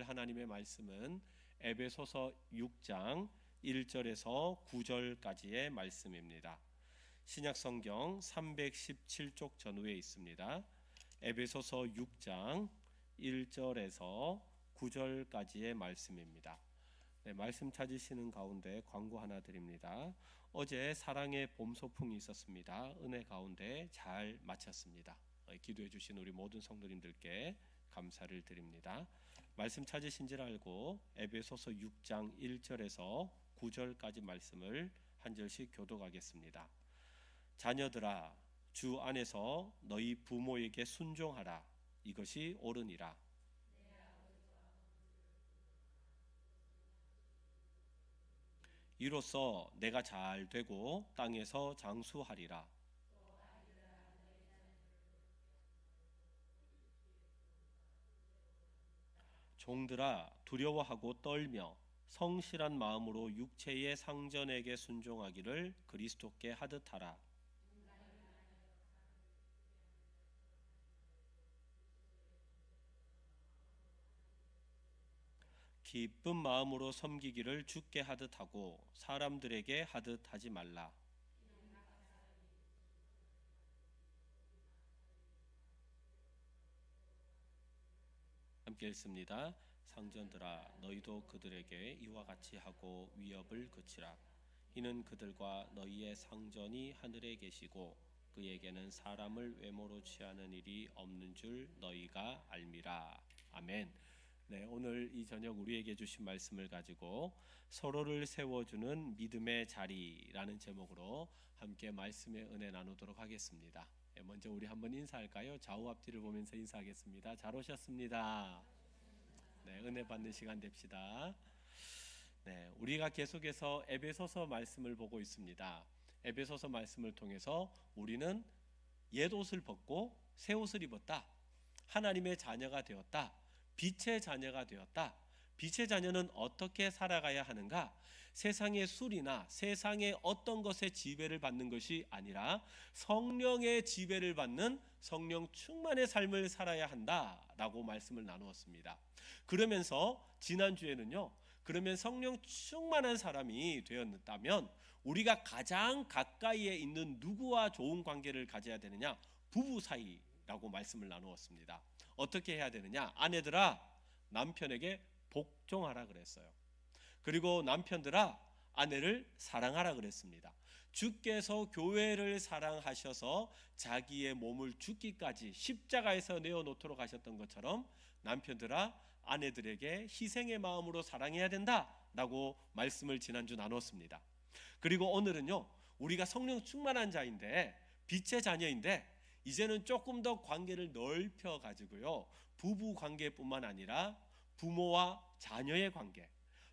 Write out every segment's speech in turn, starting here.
하나님의 말씀은 에베소서 6장 1절에서 9절까지의 말씀입니다. 신약성경 317쪽 전후에 있습니다. 에베소서 6장 1절에서 9절까지의 말씀입니다. 말씀 찾으시는 가운데 광고 하나 드립니다. 어제 사랑의 봄 소풍이 있었습니다. 은혜 가운데 잘 마쳤습니다. 기도해 주신 우리 모든 성도님들께 감사를 드립니다. 말씀 찾으신 줄 알고 에베소서 6장 1절에서 9절까지 말씀을 한 절씩 교독하겠습니다. 자녀들아, 주 안에서 너희 부모에게 순종하라. 이것이 옳으니라. 이로써 내가 잘 되고 땅에서 장수하리라. 종들아, 두려워하고 떨며 성실한 마음으로 육체의 상전에게 순종하기를 그리스도께 하듯 하라. 기쁜 마음으로 섬기기를 주께 하듯 하고 사람들에게 하듯 하지 말라. 함께 읽습니다. 상전들아, 너희도 그들에게 이와 같이 하고 위협을 그치라. 이는 그들과 너희의 상전이 하늘에 계시고 그에게는 사람을 외모로 취하는 일이 없는 줄 너희가 알미라. 아멘. 오늘 이 저녁 우리에게 주신 말씀을 가지고 서로를 세워주는 믿음의 자리라는 제목으로 함께 말씀의 은혜 나누도록 하겠습니다. 먼저 우리 한번 인사할까요? 좌우 앞뒤를 보면서 인사하겠습니다. 잘 오셨습니다. 은혜 받는 시간 됩시다. 우리가 계속해서 에베소서 말씀을 보고 있습니다. 에베소서 말씀을 통해서 우리는 옛 옷을 벗고 새 옷을 입었다. 하나님의 자녀가 되었다. 빛의 자녀가 되었다. 빛의 자녀는 어떻게 살아가야 하는가? 세상의 술이나 세상의 어떤 것의 지배를 받는 것이 아니라 성령의 지배를 받는 성령 충만의 삶을 살아야 한다라고 말씀을 나누었습니다. 그러면서 지난주에는요, 그러면 성령 충만한 사람이 되었다면 우리가 가장 가까이에 있는 누구와 좋은 관계를 가져야 되느냐? 부부 사이라고 말씀을 나누었습니다. 어떻게 해야 되느냐? 아내들아, 남편에게 복종하라 그랬어요. 그리고 남편들아, 아내를 사랑하라 그랬습니다. 주께서 교회를 사랑하셔서 자기의 몸을 죽기까지 십자가에서 내어놓도록 하셨던 것처럼 남편들아, 아내들에게 희생의 마음으로 사랑해야 된다라고 말씀을 지난주 나눴습니다. 그리고 오늘은요, 우리가 성령 충만한 자인데 빛의 자녀인데 이제는 조금 더 관계를 넓혀 가지고요, 부부 관계뿐만 아니라 부모와 자녀의 관계,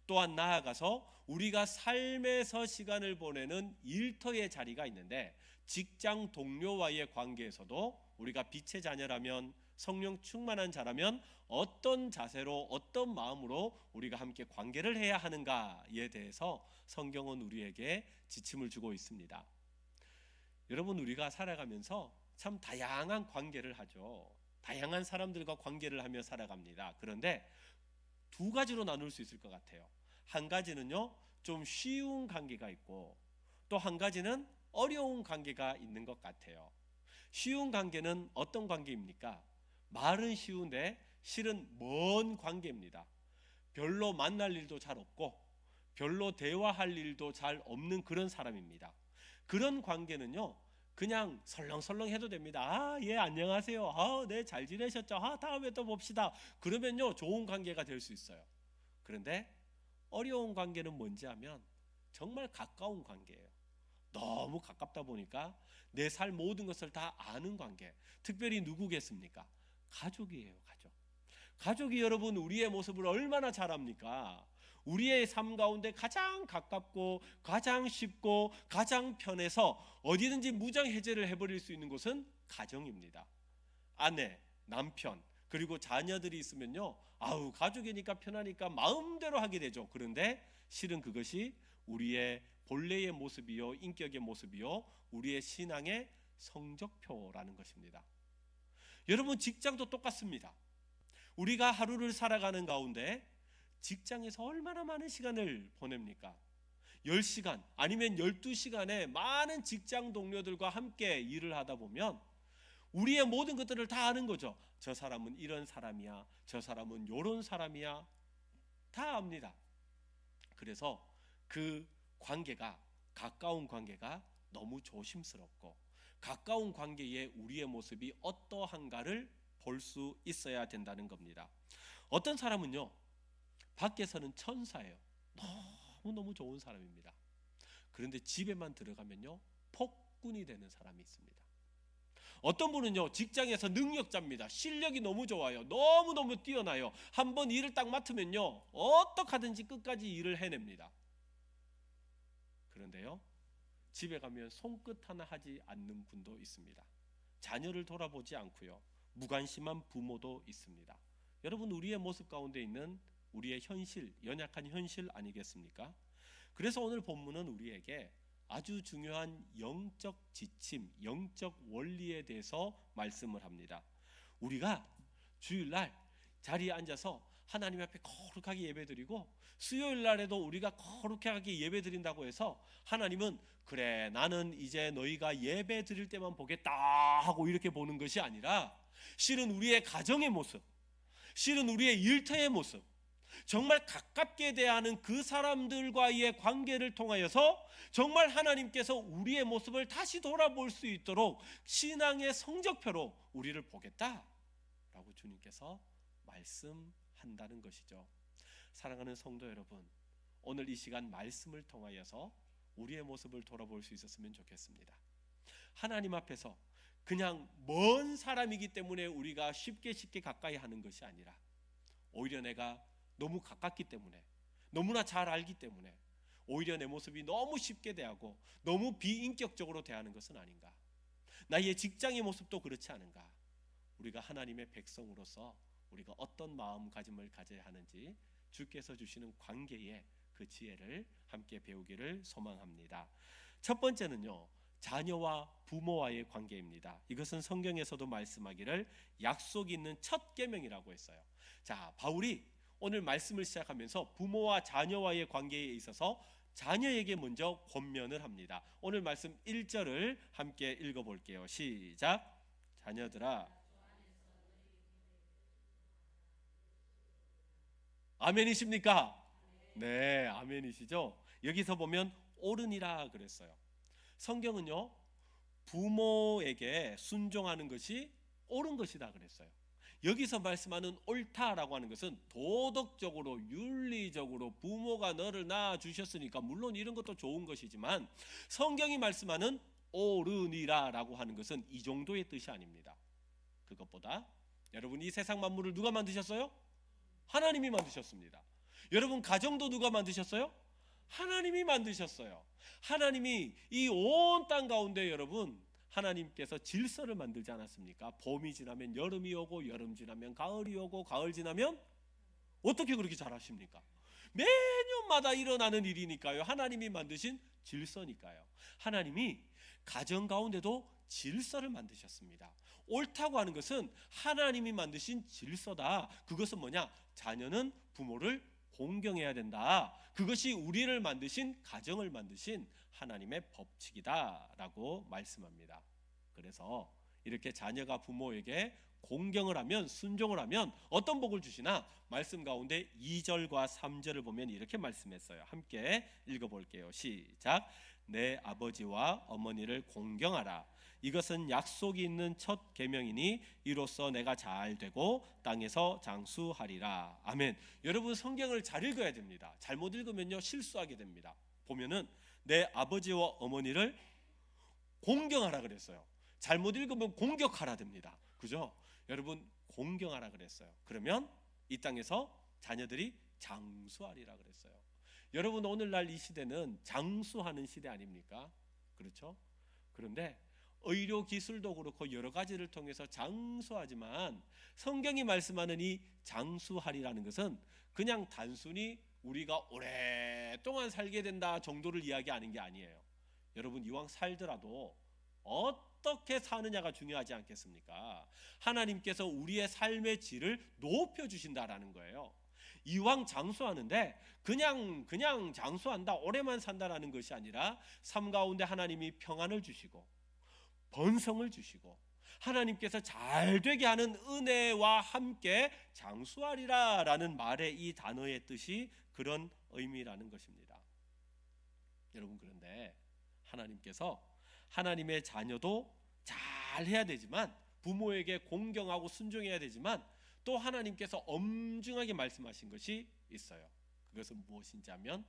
또한 나아가서 우리가 삶에서 시간을 보내는 일터의 자리가 있는데 직장 동료와의 관계에서도 우리가 빛의 자녀라면, 성령 충만한 자라면 어떤 자세로 어떤 마음으로 우리가 함께 관계를 해야 하는가에 대해서 성경은 우리에게 지침을 주고 있습니다. 여러분, 우리가 살아가면서 참 다양한 관계를 하죠. 다양한 사람들과 관계를 하며 살아갑니다. 그런데 두 가지로 나눌 수 있을 것 같아요. 한 가지는요, 좀 쉬운 관계가 있고 또 한 가지는 어려운 관계가 있는 것 같아요. 쉬운 관계는 어떤 관계입니까? 말은 쉬운데 실은 먼 관계입니다. 별로 만날 일도 잘 없고 별로 대화할 일도 잘 없는 그런 사람입니다. 그런 관계는요, 그냥 설렁설렁 해도 됩니다. 예, 안녕하세요. 네, 잘 지내셨죠? 다음에 또 봅시다. 그러면요, 좋은 관계가 될 수 있어요. 그런데 어려운 관계는 뭔지 하면 정말 가까운 관계예요. 너무 가깝다 보니까 내 삶 모든 것을 다 아는 관계. 특별히 누구겠습니까? 가족이에요. 가족이 여러분 우리의 모습을 얼마나 잘 압니까? 우리의 삶 가운데 가장 가깝고 가장 쉽고 가장 편해서 어디든지 무장해제를 해버릴 수 있는 곳은 가정입니다. 아내, 남편, 그리고 자녀들이 있으면요, 가족이니까 편하니까 마음대로 하게 되죠. 그런데 실은 그것이 우리의 본래의 모습이요, 인격의 모습이요, 우리의 신앙의 성적표라는 것입니다. 여러분, 직장도 똑같습니다. 우리가 하루를 살아가는 가운데 직장에서 얼마나 많은 시간을 보냅니까? 10시간 아니면 12시간의 많은 직장 동료들과 함께 일을 하다 보면 우리의 모든 것들을 다 아는 거죠. 저 사람은 이런 사람이야, 저 사람은 이런 사람이야, 다 압니다. 그래서 그 관계가, 가까운 관계가 너무 조심스럽고 가까운 관계에 우리의 모습이 어떠한가를 볼 수 있어야 된다는 겁니다. 어떤 사람은요, 밖에서는 천사예요. 너무너무 좋은 사람입니다. 그런데 집에만 들어가면요, 폭군이 되는 사람이 있습니다. 어떤 분은요, 직장에서 능력자입니다. 실력이 너무 좋아요. 너무너무 뛰어나요. 한번 일을 딱 맡으면요, 어떻게든지 끝까지 일을 해냅니다. 그런데요, 집에 가면 손끝 하나 하지 않는 분도 있습니다. 자녀를 돌아보지 않고요, 무관심한 부모도 있습니다. 여러분, 우리의 모습 가운데 있는 우리의 현실, 연약한 현실 아니겠습니까? 그래서 오늘 본문은 우리에게 아주 중요한 영적 지침, 영적 원리에 대해서 말씀을 합니다. 우리가 주일날 자리에 앉아서 하나님 앞에 거룩하게 예배드리고 수요일 날에도 우리가 거룩하게 예배드린다고 해서 하나님은 그래, 나는 이제 너희가 예배드릴 때만 보겠다 하고 이렇게 보는 것이 아니라, 실은 우리의 가정의 모습, 실은 우리의 일터의 모습, 정말 가깝게 대하는 그 사람들과의 관계를 통하여서 정말 하나님께서 우리의 모습을 다시 돌아볼 수 있도록 신앙의 성적표로 우리를 보겠다라고 주님께서 말씀한다는 것이죠. 사랑하는 성도 여러분, 오늘 이 시간 말씀을 통하여서 우리의 모습을 돌아볼 수 있었으면 좋겠습니다. 하나님 앞에서 그냥 먼 사람이기 때문에 우리가 쉽게 가까이 하는 것이 아니라, 오히려 내가 너무 가깝기 때문에, 너무나 잘 알기 때문에 오히려 내 모습이 너무 쉽게 대하고 너무 비인격적으로 대하는 것은 아닌가? 나의 직장의 모습도 그렇지 않은가? 우리가 하나님의 백성으로서 우리가 어떤 마음가짐을 가져야 하는지 주께서 주시는 관계의 그 지혜를 함께 배우기를 소망합니다. 첫 번째는요, 자녀와 부모와의 관계입니다. 이것은 성경에서도 말씀하기를 약속 있는 첫 계명이라고 했어요. 자, 바울이 오늘 말씀을 시작하면서 부모와 자녀와의 관계에 있어서 자녀에게 먼저 권면을 합니다. 오늘 말씀 1절을 함께 읽어볼게요. 시작. 자녀들아. 아멘이십니까? 네, 아멘이시죠? 여기서 보면 옳으니라 그랬어요. 성경은요, 부모에게 순종하는 것이 옳은 것이다 그랬어요. 여기서 말씀하는 옳다라고 하는 것은 도덕적으로, 윤리적으로 부모가 너를 낳아주셨으니까 물론 이런 것도 좋은 것이지만, 성경이 말씀하는 옳으니라라고 하는 것은 이 정도의 뜻이 아닙니다. 그것보다 여러분, 이 세상 만물을 누가 만드셨어요? 하나님이 만드셨습니다. 여러분, 가정도 누가 만드셨어요? 하나님이 만드셨어요. 하나님이 이 온 땅 가운데 여러분, 하나님께서 질서를 만들지 않았습니까? 봄이 지나면 여름이 오고, 여름 지나면 가을이 오고, 가을 지나면 어떻게 그렇게 잘하십니까? 매년마다 일어나는 일이니까요. 하나님이 만드신 질서니까요. 하나님이 가정 가운데도 질서를 만드셨습니다. 옳다고 하는 것은 하나님이 만드신 질서다. 그것은 뭐냐? 자녀는 부모를 공경해야 된다. 그것이 우리를 만드신, 가정을 만드신 하나님의 법칙이다라고 말씀합니다. 그래서 이렇게 자녀가 부모에게 공경을 하면, 순종을 하면 어떤 복을 주시나? 말씀 가운데 2절과 3절을 보면 이렇게 말씀했어요. 함께 읽어볼게요. 시작. 내 아버지와 어머니를 공경하라. 이것은 약속이 있는 첫 계명이니 이로써 내가 잘 되고 땅에서 장수하리라. 아멘. 여러분, 성경을 잘 읽어야 됩니다. 잘못 읽으면요, 실수하게 됩니다. 보면은 내 아버지와 어머니를 공경하라 그랬어요. 잘못 읽으면 공격하라 됩니다. 그죠? 여러분, 공경하라 그랬어요. 그러면 이 땅에서 자녀들이 장수하리라 그랬어요. 여러분, 오늘날 이 시대는 장수하는 시대 아닙니까? 그렇죠? 그런데 의료 기술도 그렇고 여러 가지를 통해서 장수하지만, 성경이 말씀하는 이 장수하리라는 것은 그냥 단순히 우리가 오랫동안 살게 된다 정도를 이야기하는 게 아니에요. 여러분, 이왕 살더라도 어떻게 사느냐가 중요하지 않겠습니까? 하나님께서 우리의 삶의 질을 높여주신다라는 거예요. 이왕 장수하는데 그냥 장수한다, 오래만 산다라는 것이 아니라 삶 가운데 하나님이 평안을 주시고 번성을 주시고 하나님께서 잘 되게 하는 은혜와 함께 장수하리라 라는 말의 이 단어의 뜻이 그런 의미라는 것입니다. 여러분, 그런데 하나님께서 하나님의 자녀도 잘 해야 되지만, 부모에게 공경하고 순종해야 되지만, 또 하나님께서 엄중하게 말씀하신 것이 있어요. 그것은 무엇인지 하면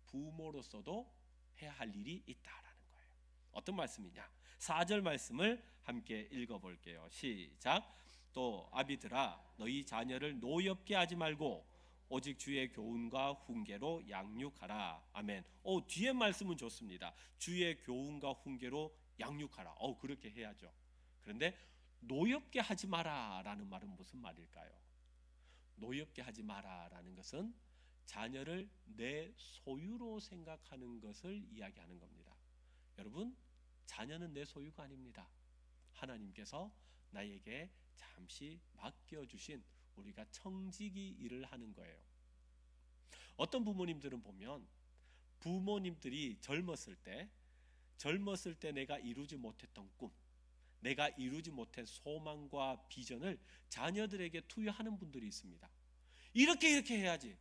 부모로서도 해야 할 일이 있다라는 거예요. 어떤 말씀이냐? 4절 말씀을 함께 읽어볼게요. 시작. 또 아비들아, 너희 자녀를 노엽게 하지 말고 오직 주의 교훈과 훈계로 양육하라. 아멘. 뒤에 말씀은 좋습니다. 주의 교훈과 훈계로 양육하라. 그렇게 해야죠. 그런데 노엽게 하지 마라라는 말은 무슨 말일까요? 노엽게 하지 마라라는 것은 자녀를 내 소유로 생각하는 것을 이야기하는 겁니다. 여러분, 자녀는 내 소유가 아닙니다. 하나님께서 나에게 잠시 맡겨주신 우리가 청지기 일을 하는 거예요. 어떤 부모님들은 보면 부모님들이 젊었을 때 내가 이루지 못했던 꿈, 내가 이루지 못한 소망과 비전을 자녀들에게 투여하는 분들이 있습니다. 이렇게 해야지,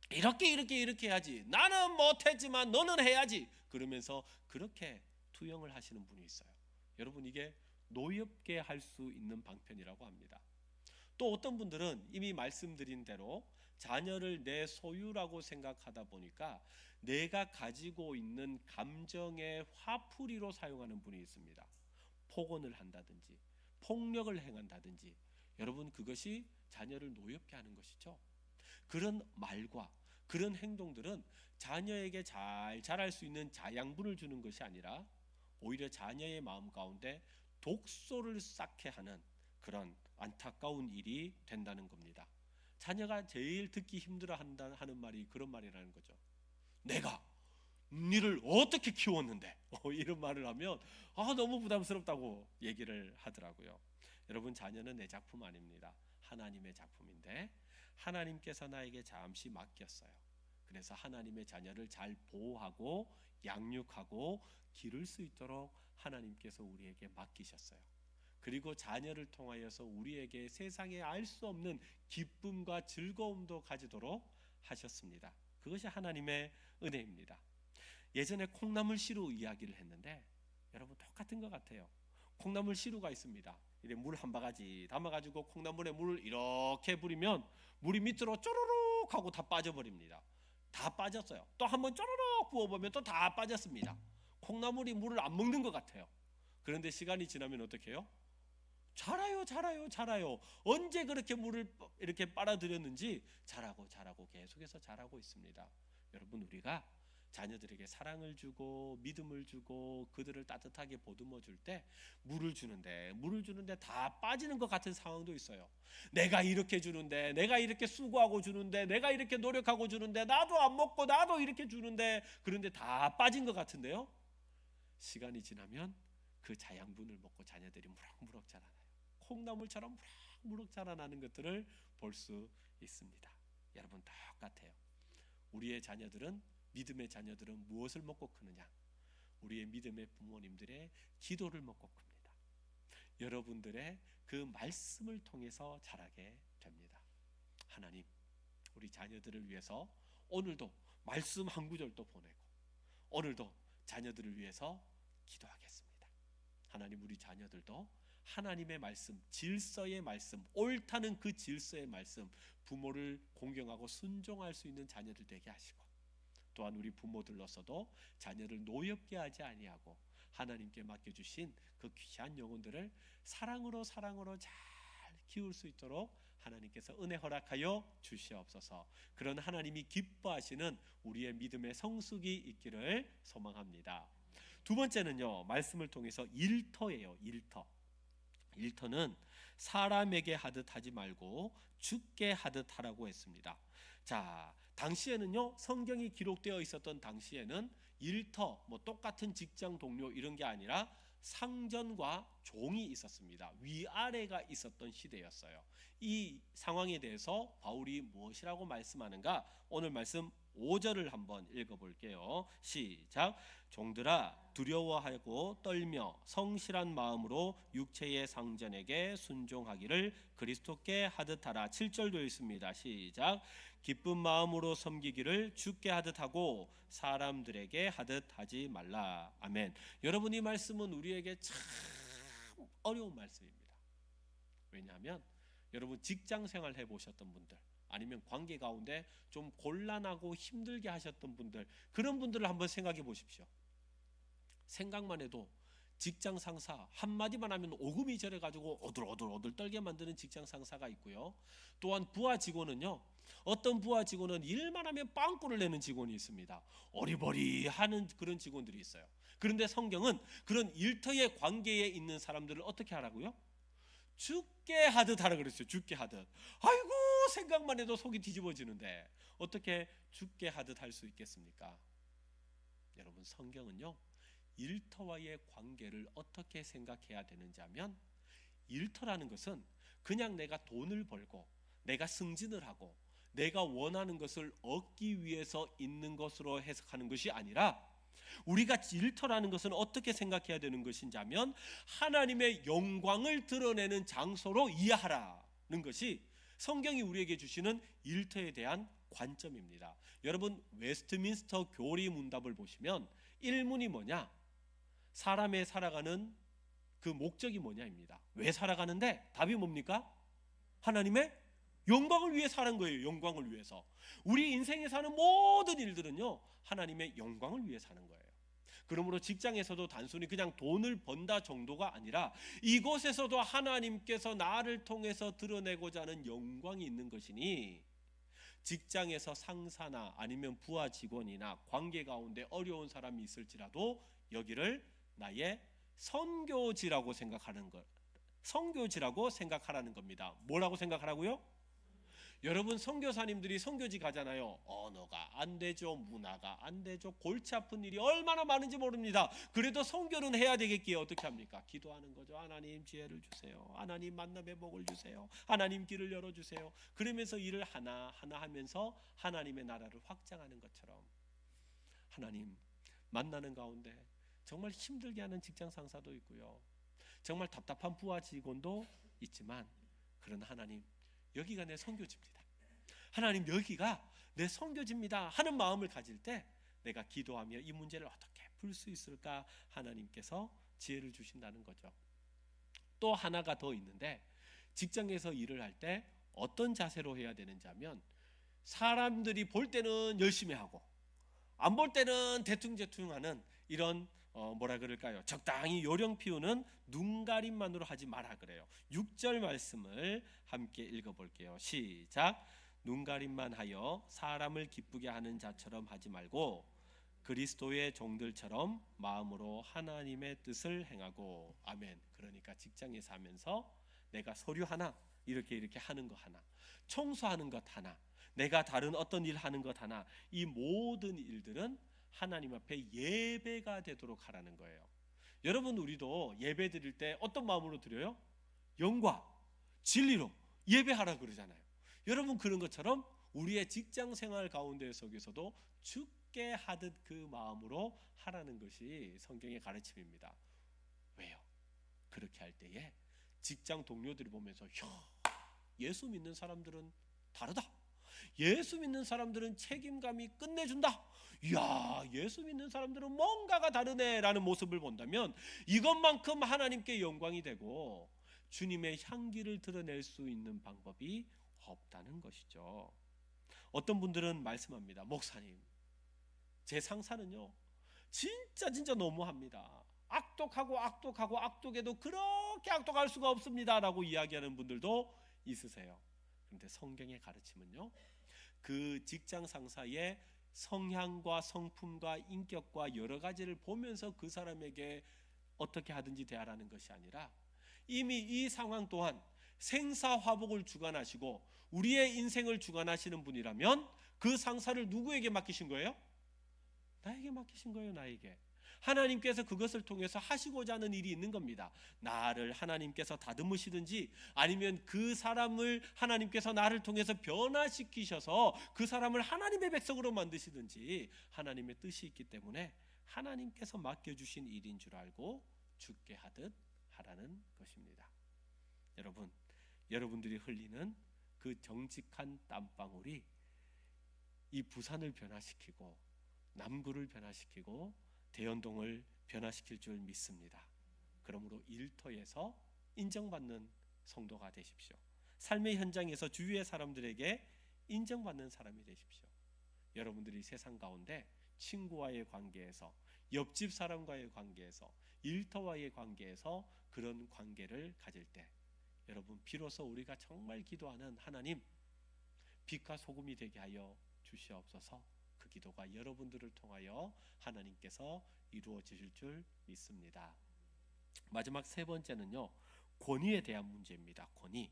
이렇게 해야지, 나는 못했지만 너는 해야지, 그러면서 그렇게 투영을 하시는 분이 있어요. 여러분, 이게 노엽게 할 수 있는 방편이라고 합니다. 또 어떤 분들은 이미 말씀드린 대로 자녀를 내 소유라고 생각하다 보니까 내가 가지고 있는 감정의 화풀이로 사용하는 분이 있습니다. 폭언을 한다든지 폭력을 행한다든지, 여러분, 그것이 자녀를 노엽게 하는 것이죠. 그런 말과 그런 행동들은 자녀에게 잘 자랄 수 있는 자양분을 주는 것이 아니라 오히려 자녀의 마음 가운데 독소를 쌓게 하는 그런 안타까운 일이 된다는 겁니다. 자녀가 제일 듣기 힘들어하는 말이 그런 말이라는 거죠. 내가 니를 어떻게 키웠는데, 이런 말을 하면 너무 부담스럽다고 얘기를 하더라고요. 여러분, 자녀는 내 작품 아닙니다. 하나님의 작품인데 하나님께서 나에게 잠시 맡겼어요. 그래서 하나님의 자녀를 잘 보호하고 양육하고 기를 수 있도록 하나님께서 우리에게 맡기셨어요. 그리고 자녀를 통하여서 우리에게 세상에 알 수 없는 기쁨과 즐거움도 가지도록 하셨습니다. 그것이 하나님의 은혜입니다. 예전에 콩나물 시루 이야기를 했는데 여러분, 똑같은 것 같아요. 콩나물 시루가 있습니다. 이래 물 한 바가지 담아가지고 콩나물에 물을 이렇게 부리면 물이 밑으로 쪼르륵 하고 다 빠져버립니다. 다 빠졌어요. 또 한번 쪼르륵 부어보면 또 다 빠졌습니다. 콩나물이 물을 안 먹는 것 같아요. 그런데 시간이 지나면 어떻게 해요? 자라요. 언제 그렇게 물을 이렇게 빨아들였는지 자라고 계속해서 자라고 있습니다. 여러분, 우리가 자녀들에게 사랑을 주고 믿음을 주고 그들을 따뜻하게 보듬어 줄 때 물을 주는데 다 빠지는 것 같은 상황도 있어요. 내가 이렇게 주는데, 내가 이렇게 수고하고 주는데, 내가 이렇게 노력하고 주는데, 나도 안 먹고 나도 이렇게 주는데, 그런데 다 빠진 것 같은데요. 시간이 지나면 그 자양분을 먹고 자녀들이 무럭무럭 자라나요. 콩나물처럼 무럭무럭 자라나는 것들을 볼 수 있습니다. 여러분, 똑같아요. 우리의 자녀들은, 믿음의 자녀들은 무엇을 먹고 크느냐? 우리의 믿음의 부모님들의 기도를 먹고 큽니다. 여러분들의 그 말씀을 통해서 자라게 됩니다. 하나님, 우리 자녀들을 위해서 오늘도 말씀 한 구절도 보내고 오늘도 자녀들을 위해서 기도하겠습니다. 하나님, 우리 자녀들도 하나님의 말씀, 질서의 말씀, 옳다는 그 질서의 말씀, 부모를 공경하고 순종할 수 있는 자녀들 되게 하시고, 또한 우리 부모들로서도 자녀를 노엽게 하지 아니하고 하나님께 맡겨주신 그 귀한 영혼들을 사랑으로 잘 키울 수 있도록 하나님께서 은혜 허락하여 주시옵소서. 그런 하나님이 기뻐하시는 우리의 믿음의 성숙이 있기를 소망합니다. 두 번째는요, 말씀을 통해서 일터예요. 일터는 사람에게 하듯 하지 말고 주께 하듯 하라고 했습니다. 자, 당시에는요, 성경이 기록되어 있었던 당시에는 일터, 똑같은 직장 동료 이런 게 아니라 상전과 종이 있었습니다. 위아래가 있었던 시대였어요. 이 상황에 대해서 바울이 무엇이라고 말씀하는가? 오늘 말씀 5절을 한번 읽어볼게요. 시작. 종들아 두려워하고 떨며 성실한 마음으로 육체의 상전에게 순종하기를 그리스도께 하듯 하라. 7절 되어 있습니다. 시작. 기쁜 마음으로 섬기기를 주께 하듯 하고 사람들에게 하듯 하지 말라. 아멘. 여러분, 이 말씀은 우리에게 참 어려운 말씀입니다. 왜냐하면 여러분 직장 생활 해보셨던 분들, 아니면 관계 가운데 좀 곤란하고 힘들게 하셨던 분들, 그런 분들을 한번 생각해 보십시오. 생각만 해도 직장 상사 한마디만 하면 오금이 저려 가지고 오들오들 떨게 만드는 직장 상사가 있고요. 또한 부하 직원은요, 어떤 부하 직원은 일만 하면 빵꾸를 내는 직원이 있습니다. 어리버리하는 그런 직원들이 있어요. 그런데 성경은 그런 일터의 관계에 있는 사람들을 어떻게 하라고요? 죽게 하듯 하라 그랬어요. 죽게 하듯. 아이고, 생각만 해도 속이 뒤집어지는데 어떻게 죽게 하듯 할 수 있겠습니까? 여러분, 성경은요, 일터와의 관계를 어떻게 생각해야 되는지 하면, 일터라는 것은 그냥 내가 돈을 벌고 내가 승진을 하고 내가 원하는 것을 얻기 위해서 있는 것으로 해석하는 것이 아니라, 우리가 일터라는 것은 어떻게 생각해야 되는 것인지 하면 하나님의 영광을 드러내는 장소로 이해하라는 것이 성경이 우리에게 주시는 일터에 대한 관점입니다. 여러분, 웨스트민스터 교리 문답을 보시면 1문이 뭐냐? 사람의 살아가는 그 목적이 뭐냐입니다. 왜 살아가는데? 답이 뭡니까? 하나님의 영광을 위해 사는 거예요. 영광을 위해서. 우리 인생에 사는 모든 일들은요, 하나님의 영광을 위해 사는 거예요. 그러므로 직장에서도 단순히 그냥 돈을 번다 정도가 아니라 이곳에서도 하나님께서 나를 통해서 드러내고자 하는 영광이 있는 것이니, 직장에서 상사나 아니면 부하 직원이나 관계 가운데 어려운 사람이 있을지라도 여기를 나의 선교지라고 생각하는 것, 선교지라고 생각하라는 겁니다. 뭐라고 생각하라고요? 여러분, 선교사님들이 선교지 가잖아요. 언어가 안 되죠, 문화가 안 되죠, 골치 아픈 일이 얼마나 많은지 모릅니다. 그래도 선교는 해야 되겠기에 어떻게 합니까? 기도하는 거죠. 하나님 지혜를 주세요. 하나님 만남의 복을 주세요. 하나님 길을 열어주세요. 그러면서 일을 하나하나 하면서 하나님의 나라를 확장하는 것처럼, 하나님 만나는 가운데 정말 힘들게 하는 직장 상사도 있고요, 정말 답답한 부하 직원도 있지만, 그런 하나님, 여기가 내 선교지입니다. 하나님, 여기가 내 선교지입니다 하는 마음을 가질 때 내가 기도하며 이 문제를 어떻게 풀 수 있을까 하나님께서 지혜를 주신다는 거죠. 또 하나가 더 있는데, 직장에서 일을 할 때 어떤 자세로 해야 되는지 하면, 사람들이 볼 때는 열심히 하고 안 볼 때는 대충대충하는 이런 뭐라 그럴까요? 적당히 요령 피우는 눈가림만으로 하지 마라 그래요. 6절 말씀을 함께 읽어볼게요. 시작. 눈가림만 하여 사람을 기쁘게 하는 자처럼 하지 말고 그리스도의 종들처럼 마음으로 하나님의 뜻을 행하고. 아멘. 그러니까 직장에서 하면서 내가 서류 하나 이렇게 하는 것 하나, 청소하는 것 하나, 내가 다른 어떤 일 하는 것 하나, 이 모든 일들은 하나님 앞에 예배가 되도록 하라는 거예요. 여러분, 우리도 예배 드릴 때 어떤 마음으로 드려요? 영과 진리로 예배하라 그러잖아요. 여러분, 그런 것처럼 우리의 직장 생활 가운데 속에서도 죽게 하듯 그 마음으로 하라는 것이 성경의 가르침입니다. 왜요? 그렇게 할 때에 직장 동료들이 보면서, 예수 믿는 사람들은 다르다, 예수 믿는 사람들은 책임감이 끝내준다, 이야, 예수 믿는 사람들은 뭔가가 다르네 라는 모습을 본다면 이것만큼 하나님께 영광이 되고 주님의 향기를 드러낼 수 있는 방법이 없다는 것이죠. 어떤 분들은 말씀합니다. 목사님, 제 상사는요 진짜 너무합니다. 악독해도 그렇게 악독할 수가 없습니다 라고 이야기하는 분들도 있으세요. 그런데 성경의 가르침은요, 그 직장 상사의 성향과 성품과 인격과 여러 가지를 보면서 그 사람에게 어떻게 하든지 대하라는 것이 아니라, 이미 이 상황 또한 생사화복을 주관하시고 우리의 인생을 주관하시는 분이라면 그 상사를 누구에게 맡기신 거예요? 나에게 맡기신 거예요. 나에게. 하나님께서 그것을 통해서 하시고자 하는 일이 있는 겁니다. 나를 하나님께서 다듬으시든지 아니면 그 사람을 하나님께서 나를 통해서 변화시키셔서 그 사람을 하나님의 백성으로 만드시든지 하나님의 뜻이 있기 때문에 하나님께서 맡겨주신 일인 줄 알고 죽게 하듯 하라는 것입니다. 여러분, 여러분들이 흘리는 그 정직한 땀방울이 이 부산을 변화시키고 남구를 변화시키고 대연동을 변화시킬 줄 믿습니다. 그러므로 일터에서 인정받는 성도가 되십시오. 삶의 현장에서 주위의 사람들에게 인정받는 사람이 되십시오. 여러분들이 세상 가운데 친구와의 관계에서, 옆집 사람과의 관계에서, 일터와의 관계에서 그런 관계를 가질 때 여러분, 비로소 우리가 정말 기도하는 하나님, 빛과 소금이 되게 하여 주시옵소서. 그 기도가 여러분들을 통하여 하나님께서 이루어지실 줄 믿습니다. 마지막 세 번째는요, 권위에 대한 문제입니다. 권위.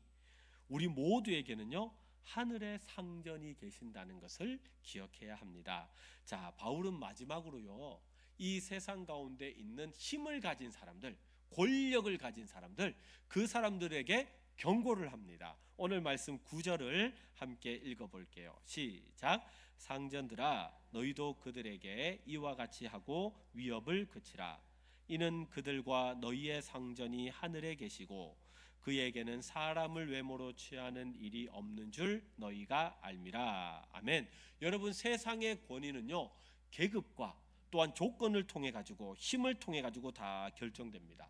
우리 모두에게는요, 하늘의 상전이 계신다는 것을 기억해야 합니다. 자, 바울은 마지막으로요, 이 세상 가운데 있는 힘을 가진 사람들, 권력을 가진 사람들, 그 사람들에게 경고를 합니다. 오늘 말씀 9절을 함께 읽어볼게요. 시작. 상전들아, 너희도 그들에게 이와 같이 하고 위협을 그치라. 이는 그들과 너희의 상전이 하늘에 계시고 그에게는 사람을 외모로 취하는 일이 없는 줄 너희가 알미라. 아멘. 여러분, 세상의 권위는요, 계급과 또한 조건을 통해 가지고, 힘을 통해 가지고 다 결정됩니다.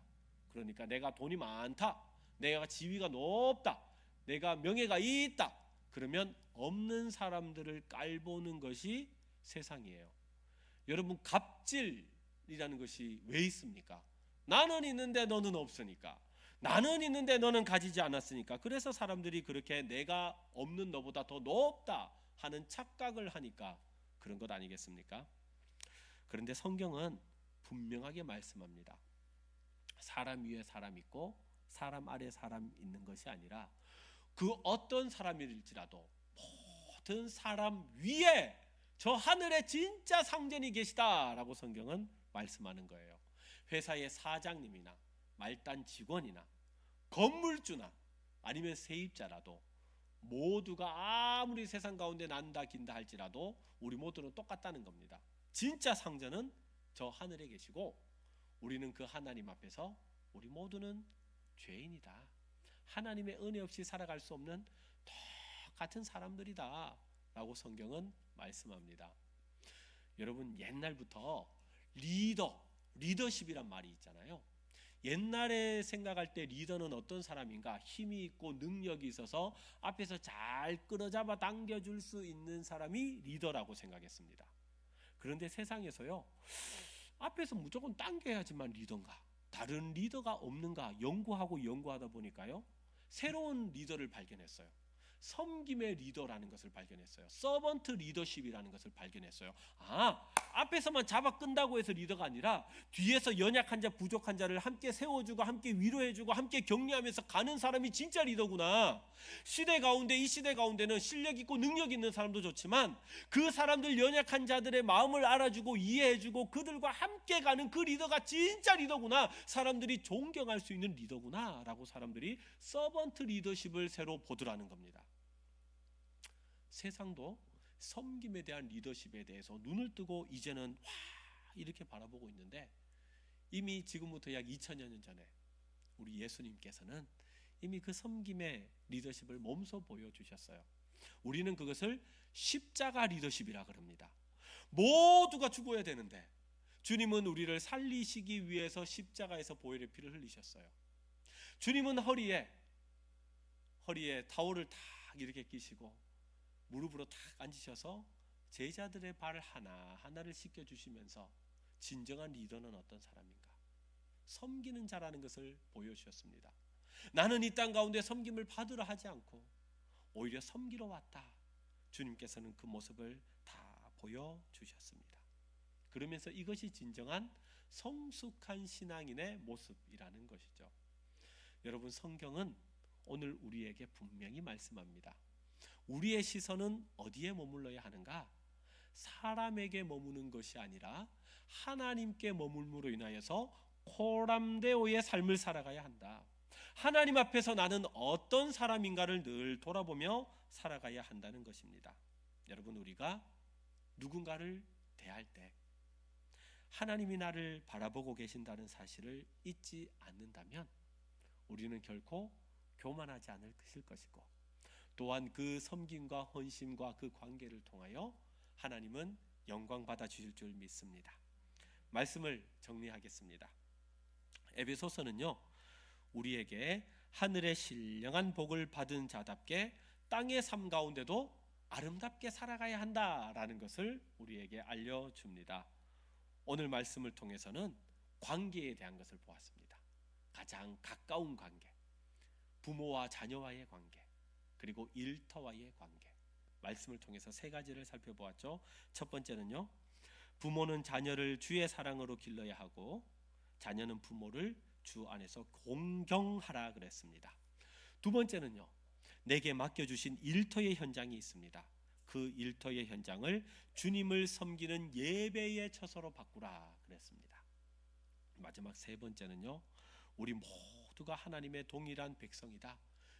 그러니까 내가 돈이 많다, 내가 지위가 높다, 내가 명예가 있다, 그러면 없는 사람들을 깔보는 것이 세상이에요. 여러분, 갑질이라는 것이 왜 있습니까? 나는 있는데 너는 없으니까, 나는 있는데 너는 가지지 않았으니까. 그래서 사람들이 그렇게 내가 없는 너보다 더 높다 하는 착각을 하니까 그런 것 아니겠습니까? 그런데 성경은 분명하게 말씀합니다. 사람 위에 사람 있고 사람 아래 사람 있는 것이 아니라 그 어떤 사람일지라도 모든 사람 위에 저 하늘에 진짜 상전이 계시다라고 성경은 말씀하는 거예요. 회사의 사장님이나 말단 직원이나 건물주나 아니면 세입자라도 모두가 아무리 세상 가운데 난다 긴다 할지라도 우리 모두는 똑같다는 겁니다. 진짜 상전은 저 하늘에 계시고 우리는 그 하나님 앞에서 우리 모두는 죄인이다, 하나님의 은혜 없이 살아갈 수 없는 똑같은 사람들이다 라고 성경은 말씀합니다. 여러분, 옛날부터 리더십이란 말이 있잖아요. 옛날에 생각할 때 리더는 어떤 사람인가? 힘이 있고 능력이 있어서 앞에서 잘 끌어잡아 당겨줄 수 있는 사람이 리더라고 생각했습니다. 그런데 세상에서요, 앞에서 무조건 당겨야지만 리더인가? 다른 리더가 없는가? 연구하다 보니까요, 새로운 리더를 발견했어요. 섬김의 리더라는 것을 발견했어요. 서번트 리더십이라는 것을 발견했어요. 앞에서만 잡아 끈다고 해서 리더가 아니라 뒤에서 연약한 자, 부족한 자를 함께 세워주고 함께 위로해주고 함께 격려하면서 가는 사람이 진짜 리더구나. 이 시대 가운데는 실력 있고 능력 있는 사람도 좋지만 그 사람들, 연약한 자들의 마음을 알아주고 이해해주고 그들과 함께 가는 그 리더가 진짜 리더구나, 사람들이 존경할 수 있는 리더구나 라고 사람들이 서번트 리더십을 새로 보더라는 겁니다. 세상도 섬김에 대한 리더십에 대해서 눈을 뜨고 이제는 이렇게 바라보고 있는데, 이미 지금부터 약 2000여 년 전에 우리 예수님께서는 이미 그 섬김의 리더십을 몸소 보여주셨어요. 우리는 그것을 십자가 리더십이라 그럽니다. 모두가 죽어야 되는데 주님은 우리를 살리시기 위해서 십자가에서 보혈의 피를 흘리셨어요. 주님은 허리에 타올을 탁 이렇게 끼시고 무릎으로 탁 앉으셔서 제자들의 발을 하나하나를 씻겨주시면서 진정한 리더는 어떤 사람인가? 섬기는 자라는 것을 보여주셨습니다. 나는 이 땅 가운데 섬김을 받으러 하지 않고 오히려 섬기러 왔다. 주님께서는 그 모습을 다 보여주셨습니다. 그러면서 이것이 진정한 성숙한 신앙인의 모습이라는 것이죠. 여러분, 성경은 오늘 우리에게 분명히 말씀합니다. 우리의 시선은 어디에 머물러야 하는가? 사람에게 머무는 것이 아니라 하나님께 머물므로 인하여서 코람데오의 삶을 살아가야 한다. 하나님 앞에서 나는 어떤 사람인가를 늘 돌아보며 살아가야 한다는 것입니다. 여러분, 우리가 누군가를 대할 때 하나님이 나를 바라보고 계신다는 사실을 잊지 않는다면 우리는 결코 교만하지 않을 것이고, 또한 그 섬김과 헌신과 그 관계를 통하여 하나님은 영광 받아 주실 줄 믿습니다. 말씀을 정리하겠습니다. 에베소서는요, 우리에게 하늘의 신령한 복을 받은 자답게 땅의 삶 가운데도 아름답게 살아가야 한다라는 것을 우리에게 알려줍니다. 오늘 말씀을 통해서는 관계에 대한 것을 보았습니다. 가장 가까운 관계, 부모와 자녀와의 관계, 그리고 일터와의 관계, 말씀을 통해서 세 가지를 살펴보았죠. 첫 번째는요, 부모는 자녀를 주의 사랑으로 길러야 하고 자녀는 부모를 주 안에서 공경하라 그랬습니다. 두 번째는요, 내게 맡겨주신 일터의 현장이 있습니다. 그 일터의 현장을 주님을 섬기는 예배의 처소로 바꾸라 그랬습니다. 마지막 세 번째는요, 우리 모두가 하나님의 동일한 백성이다.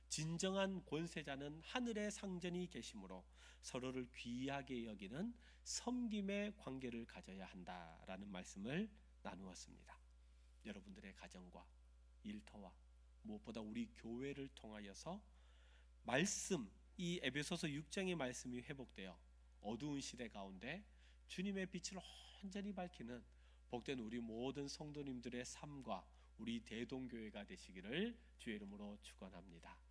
진정한 권세자는 하늘의 상전이 계시므로 서로를 귀하게 여기는 섬김의 관계를 가져야 한다라는 말씀을 나누었습니다. 여러분들의 가정과 일터와 무엇보다 우리 교회를 통하여서 말씀, 이 에베소서 6장의 말씀이 회복되어 어두운 시대 가운데 주님의 빛을 온전히 밝히는 복된 우리 모든 성도님들의 삶과 우리 대동교회가 되시기를 주의 이름으로 축원합니다.